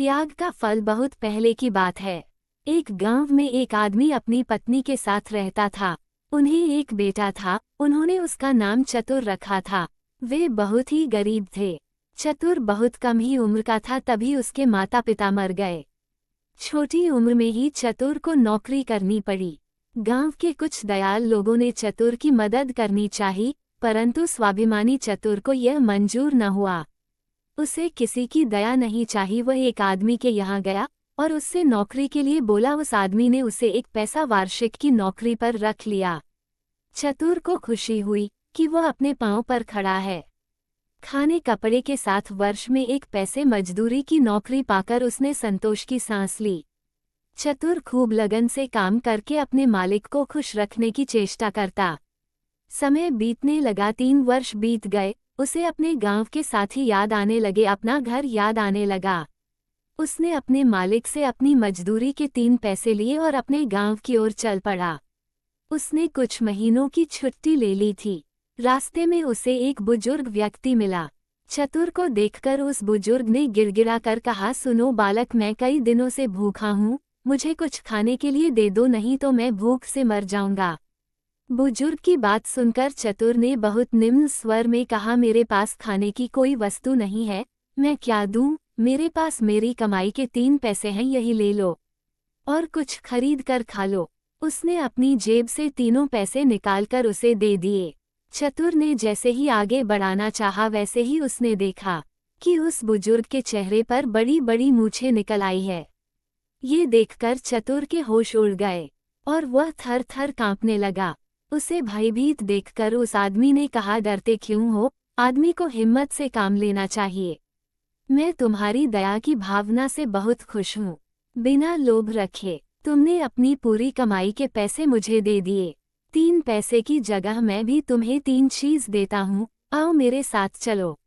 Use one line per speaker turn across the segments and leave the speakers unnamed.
त्याग का फल बहुत पहले की बात है। एक गांव में एक आदमी अपनी पत्नी के साथ रहता था। उन्हें एक बेटा था, उन्होंने उसका नाम चतुर रखा था। वे बहुत ही गरीब थे। चतुर बहुत कम ही उम्र का था तभी उसके माता पिता मर गए। छोटी उम्र में ही चतुर को नौकरी करनी पड़ी। गांव के कुछ दयाल लोगों ने चतुर की मदद करनी चाही, परंतु स्वाभिमानी चतुर को यह मंजूर न हुआ। उसे किसी की दया नहीं चाहिए। वह एक आदमी के यहाँ गया और उससे नौकरी के लिए बोला। उस आदमी ने उसे एक पैसा वार्षिक की नौकरी पर रख लिया। चतुर को खुशी हुई कि वह अपने पांव पर खड़ा है। खाने कपड़े के साथ वर्ष में एक पैसे मजदूरी की नौकरी पाकर उसने संतोष की सांस ली। चतुर खूब लगन से काम करके अपने मालिक को खुश रखने की चेष्टा करता। समय बीतने लगा, 3 वर्ष बीत गए। उसे अपने गांव के साथी याद आने लगे, अपना घर याद आने लगा। उसने अपने मालिक से अपनी मजदूरी के 3 पैसे लिए और अपने गांव की ओर चल पड़ा। उसने कुछ महीनों की छुट्टी ले ली थी। रास्ते में उसे एक बुजुर्ग व्यक्ति मिला। चतुर को देखकर उस बुजुर्ग ने गिड़गिड़ा कर कहा, सुनो बालक, मैं कई दिनों से भूखा हूँ, मुझे कुछ खाने के लिए दे दो, नहीं तो मैं भूख से मर जाऊंगा। बुजुर्ग की बात सुनकर चतुर ने बहुत निम्न स्वर में कहा, मेरे पास खाने की कोई वस्तु नहीं है, मैं क्या दूं? मेरे पास मेरी कमाई के 3 पैसे हैं, यही ले लो और कुछ खरीद कर खा लो। उसने अपनी जेब से तीनों पैसे निकालकर उसे दे दिए। चतुर ने जैसे ही आगे बढ़ाना चाहा वैसे ही उसने देखा कि उस बुजुर्ग के चेहरे पर बड़ी बड़ी मूछें निकल आई है। ये देखकर चतुर के होश उड़ गए और वह थर थर कांपने लगा। उसे भयभीत देखकर उस आदमी ने कहा, डरते क्यों हो? आदमी को हिम्मत से काम लेना चाहिए। मैं तुम्हारी दया की भावना से बहुत खुश हूँ। बिना लोभ रखे तुमने अपनी पूरी कमाई के पैसे मुझे दे दिए। 3 पैसे की जगह मैं भी तुम्हें 3 चीज देता हूँ, आओ मेरे साथ चलो।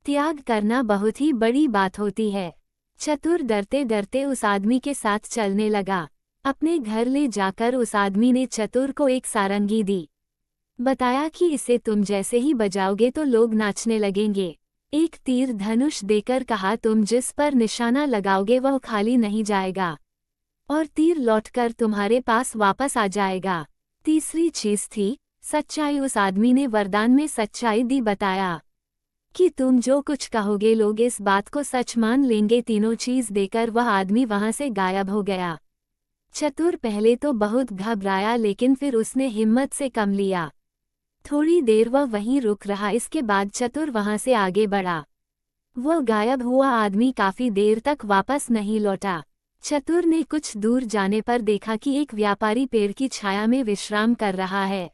त्याग करना बहुत ही बड़ी बात होती है। चतुर डरते डरते उस आदमी के साथ चलने लगा। अपने घर ले जाकर उस आदमी ने चतुर को एक सारंगी दी। बताया कि इसे तुम जैसे ही बजाओगे तो लोग नाचने लगेंगे। एक तीर धनुष देकर कहा, तुम जिस पर निशाना लगाओगे वह खाली नहीं जाएगा और तीर लौटकर तुम्हारे पास वापस आ जाएगा। तीसरी चीज थी सच्चाई। उस आदमी ने वरदान में सच्चाई दी, बताया कि तुम जो कुछ कहोगे लोग इस बात को सच मान लेंगे। तीनों चीज देकर वह आदमी वहां से गायब हो गया। चतुर पहले तो बहुत घबराया, लेकिन फिर उसने हिम्मत से काम लिया। थोड़ी देर वह वहीं रुक रहा। इसके बाद चतुर वहां से आगे बढ़ा। वह गायब हुआ आदमी काफी देर तक वापस नहीं लौटा। चतुर ने कुछ दूर जाने पर देखा कि एक व्यापारी पेड़ की छाया में विश्राम कर रहा है।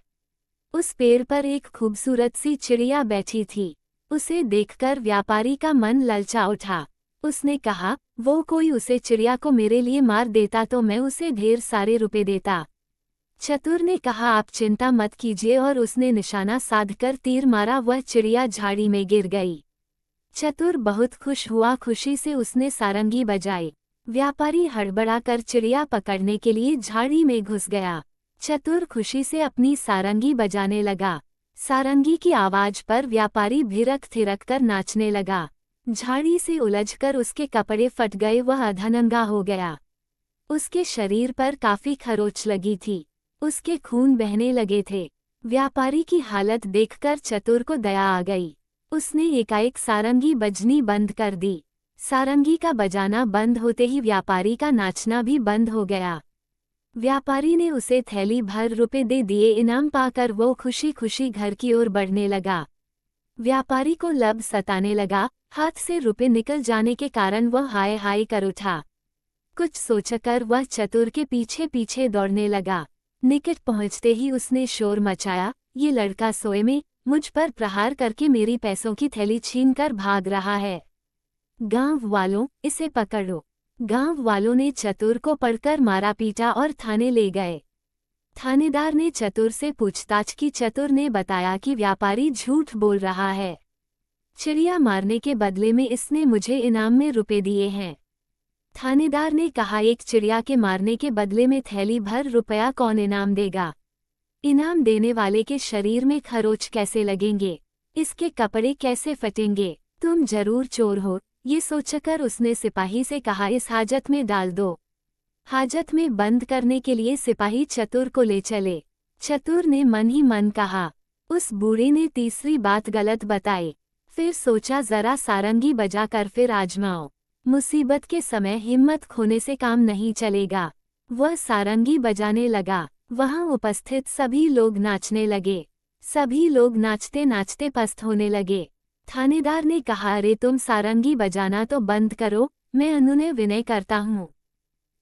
उस पेड़ पर एक खूबसूरत सी चिड़िया बैठी थी। उसे देखकर व्यापारी का मन ललचा उठा। उसने कहा, वो कोई उसे चिड़िया को मेरे लिए मार देता तो मैं उसे ढेर सारे रुपए देता। चतुर ने कहा, आप चिंता मत कीजिए, और उसने निशाना साधकर तीर मारा। वह चिड़िया झाड़ी में गिर गई। चतुर बहुत खुश हुआ। खुशी से उसने सारंगी बजाई। व्यापारी हड़बड़ाकर चिड़िया पकड़ने के लिए झाड़ी में घुस गया। चतुर खुशी से अपनी सारंगी बजाने लगा। सारंगी की आवाज पर व्यापारी भिरक थिरक कर नाचने लगा। झाड़ी से उलझकर उसके कपड़े फट गए। वह अधनंगा हो गया। उसके शरीर पर काफी खरोंच लगी थी। उसके खून बहने लगे थे। व्यापारी की हालत देखकर चतुर को दया आ गई। उसने एकाएक सारंगी बजनी बंद कर दी। सारंगी का बजाना बंद होते ही व्यापारी का नाचना भी बंद हो गया। व्यापारी ने उसे थैली भर रुपए दे दिए। इनाम पाकर वो खुशी खुशी घर की ओर बढ़ने लगा। व्यापारी को लब सताने लगा। हाथ से रुपए निकल जाने के कारण वह हाय हाय कर उठा। कुछ सोचकर वह चतुर के पीछे पीछे दौड़ने लगा। निकट पहुंचते ही उसने शोर मचाया, ये लड़का सोए में मुझ पर प्रहार करके मेरी पैसों की थैली छीनकर भाग रहा है। गांव वालों, इसे पकड़ो। गांव वालों ने चतुर को पकड़कर मारा पीटा और थाने ले गए। थानेदार ने चतुर से पूछताछ की। चतुर ने बताया कि व्यापारी झूठ बोल रहा है। चिड़िया मारने के बदले में इसने मुझे इनाम में रुपए दिए हैं। थानेदार ने कहा, एक चिड़िया के मारने के बदले में थैली भर रुपया कौन इनाम देगा? इनाम देने वाले के शरीर में खरोंच कैसे लगेंगे? इसके कपड़े कैसे फटेंगे? तुम जरूर चोर हो, ये सोचकर उसने सिपाही से कहा, इस हाजत में डाल दो। हाजत में बंद करने के लिए सिपाही चतुर को ले चले। चतुर ने मन ही मन कहा, उस बूढ़े ने तीसरी बात गलत बताई। फिर सोचा, जरा सारंगी बजाकर फिर आजमाओ। मुसीबत के समय हिम्मत खोने से काम नहीं चलेगा। वह सारंगी बजाने लगा। वहां उपस्थित सभी लोग नाचने लगे। सभी लोग नाचते नाचते पस्त होने लगे। थानेदार ने कहा, अरे तुम सारंगी बजाना तो बंद करो, मैं अनुनय विनय करता हूँ,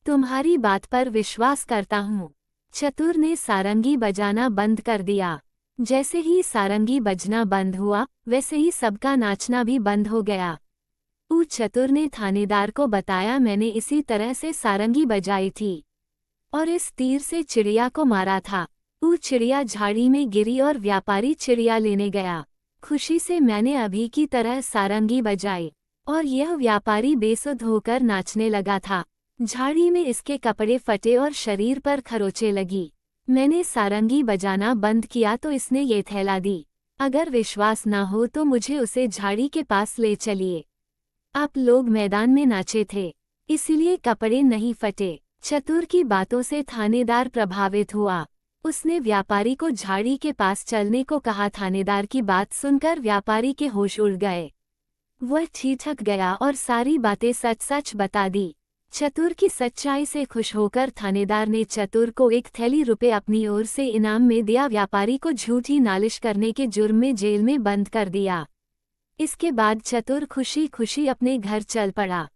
तुम्हारी बात पर विश्वास करता हूँ। चतुर ने सारंगी बजाना बंद कर दिया। जैसे ही सारंगी बजना बंद हुआ, वैसे ही सबका नाचना भी बंद हो गया। चतुर ने थानेदार को बताया, मैंने इसी तरह से सारंगी बजाई थी और इस तीर से चिड़िया को मारा था। चिड़िया झाड़ी में गिरी और व्यापारी चिड़िया लेने गया। खुशी से मैंने अभी की तरह सारंगी बजाई और यह व्यापारी बेसुध होकर नाचने लगा था। झाड़ी में इसके कपड़े फटे और शरीर पर खरोंचें लगी। मैंने सारंगी बजाना बंद किया तो इसने ये थैला दी। अगर विश्वास ना हो तो मुझे उसे झाड़ी के पास ले चलिए। आप लोग मैदान में नाचे थे, इसीलिए कपड़े नहीं फटे। चतुर की बातों से थानेदार प्रभावित हुआ। उसने व्यापारी को झाड़ी के पास चलने को कहा। थानेदार की बात सुनकर व्यापारी के होश उड़ गए। वह ठिठक गया और सारी बातें सच सच बता दी। चतुर की सच्चाई से खुश होकर थानेदार ने चतुर को 1 थैली रुपए अपनी ओर से इनाम में दिया। व्यापारी को झूठी नालिश करने के जुर्म में जेल में बंद कर दिया। इसके बाद चतुर खुशी खुशी अपने घर चल पड़ा।